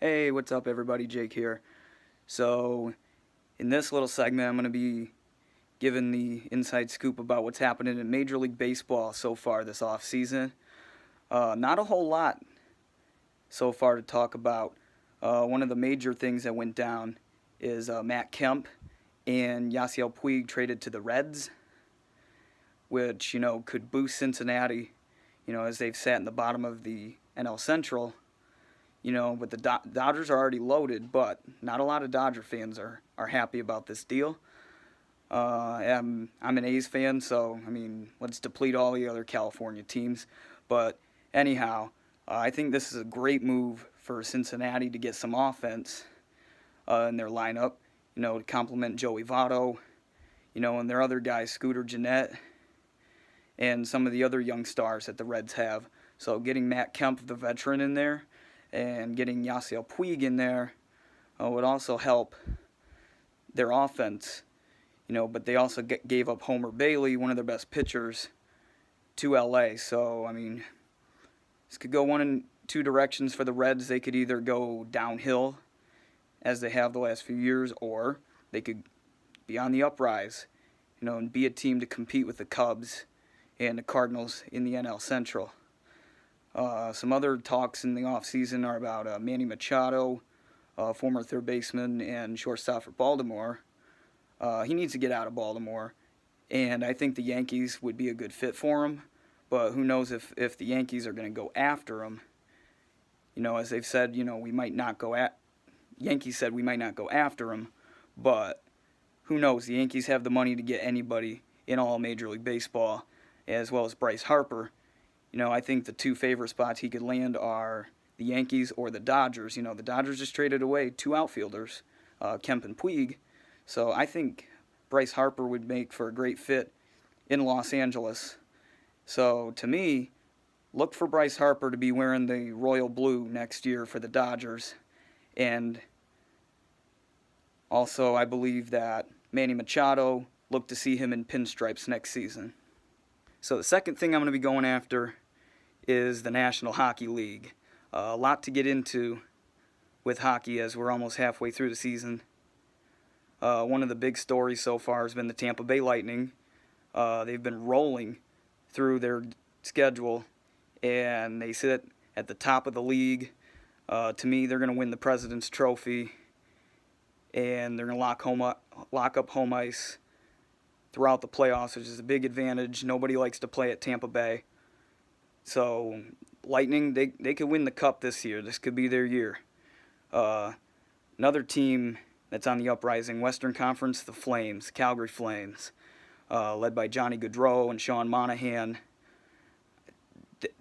Hey, what's up everybody? Jake here. So, in this little segment, I'm going to be giving the inside scoop about what's happening in Major League Baseball so far this offseason. Not a whole lot so far to talk about. One of the major things that went down is Matt Kemp and Yasiel Puig traded to the Reds, which, could boost Cincinnati, as they've sat in the bottom of the NL Central. But the Dodgers are already loaded, but not a lot of Dodger fans are happy about this deal. I'm an A's fan, so, let's deplete all the other California teams. But anyhow, I think this is a great move for Cincinnati to get some offense in their lineup, to complement Joey Votto, and their other guys, Scooter Gennett, and some of the other young stars that the Reds have. So getting Matt Kemp, the veteran, in there, and getting Yasiel Puig in there would also help their offense, but they also gave up Homer Bailey, one of their best pitchers, to LA. So, this could go one in two directions for the Reds. They could either go downhill, as they have the last few years, or they could be on the uprise, and be a team to compete with the Cubs and the Cardinals in the NL Central. Some other talks in the offseason are about Manny Machado, former third baseman and shortstop for Baltimore. He needs to get out of Baltimore, and I think the Yankees would be a good fit for him, but who knows if the Yankees are going to go after him. As they've said, we might not go at... Yankees said we might not go after him, but who knows? The Yankees have the money to get anybody in all Major League Baseball, as well as Bryce Harper. I think the two favorite spots he could land are the Yankees or the Dodgers. The Dodgers just traded away two outfielders, Kemp and Puig. So I think Bryce Harper would make for a great fit in Los Angeles. So to me, look for Bryce Harper to be wearing the royal blue next year for the Dodgers. And also I believe that Manny Machado, look to see him in pinstripes next season. So the second thing I'm going to be going after is the National Hockey League. A lot to get into with hockey as we're almost halfway through the season. One of the big stories so far has been the Tampa Bay Lightning. They've been rolling through their schedule, and they sit at the top of the league. To me, they're going to win the President's Trophy, and they're going to lock up home ice throughout the playoffs, which is a big advantage. Nobody likes to play at Tampa Bay. So, Lightning, they could win the Cup this year. This could be their year. Another team that's on the uprising, Western Conference, the Flames, Calgary Flames, led by Johnny Gaudreau and Sean Monahan.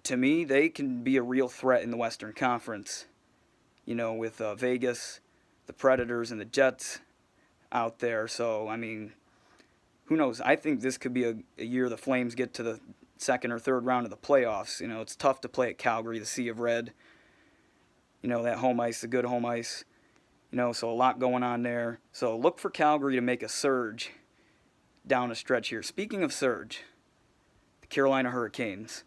To me, they can be a real threat in the Western Conference, with Vegas, the Predators, and the Jets out there. So, who knows? I think this could be a year the Flames get to the second or third round of the playoffs. It's tough to play at Calgary, the Sea of Red. That home ice, the good home ice. So a lot going on there. So look for Calgary to make a surge down a stretch here. Speaking of surge, the Carolina Hurricanes.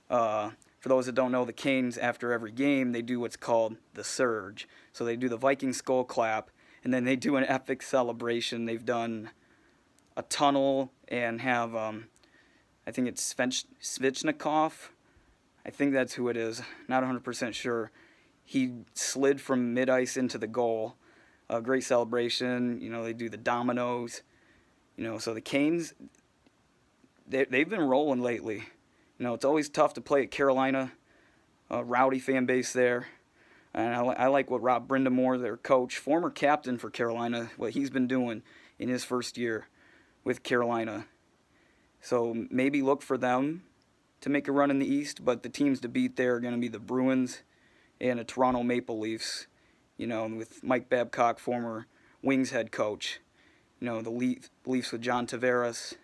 For those that don't know, the Canes, after every game, they do what's called the Surge. So they do the Viking skull clap, and then they do an epic celebration. They've done a tunnel and have, I think it's Svechnikov. I think that's who it is. Not 100% sure. He slid from mid-ice into the goal. A great celebration. They do the dominoes. So the Canes, they've been rolling lately. It's always tough to play at Carolina. A rowdy fan base there. And I like what Rob Brindamore, their coach, former captain for Carolina, what he's been doing in his first year with Carolina. So maybe look for them to make a run in the East, but the teams to beat there are going to be the Bruins and the Toronto Maple Leafs, with Mike Babcock, former Wings head coach. The Leafs with John Tavares,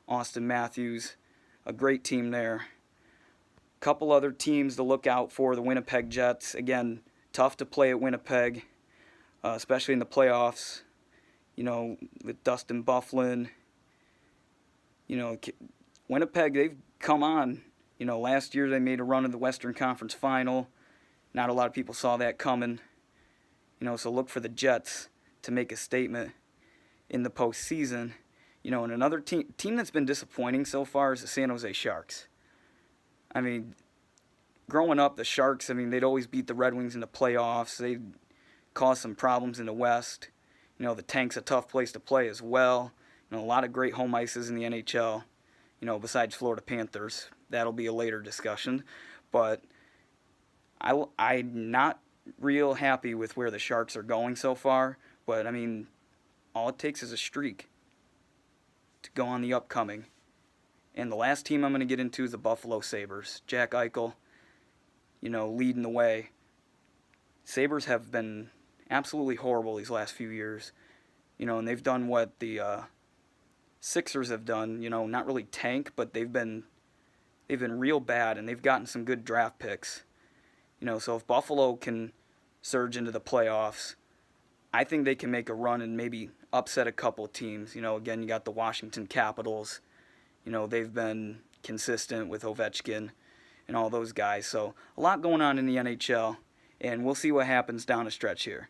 Austin Matthews, a great team there. Couple other teams to look out for, the Winnipeg Jets. Again, tough to play at Winnipeg, especially in the playoffs, with Dustin Byfuglien. Winnipeg, they've come on. Last year they made a run in the Western Conference Final. Not a lot of people saw that coming. So look for the Jets to make a statement in the postseason. And another team that's been disappointing so far is the San Jose Sharks. I mean, growing up, the Sharks, they'd always beat the Red Wings in the playoffs. They'd cause some problems in the West. The Tank's a tough place to play as well. A lot of great home ices in the NHL, besides Florida Panthers. That'll be a later discussion. But I'm not real happy with where the Sharks are going so far. But, all it takes is a streak to go on the upcoming. And the last team I'm going to get into is the Buffalo Sabres. Jack Eichel, leading the way. Sabres have been absolutely horrible these last few years. And they've done what the Sixers have done, not really tank, but they've been real bad, and they've gotten some good draft picks. So if Buffalo can surge into the playoffs, I think they can make a run and maybe upset a couple of teams. Again, you got the Washington Capitals. They've been consistent with Ovechkin and all those guys. So a lot going on in the NHL, and we'll see what happens down the stretch here.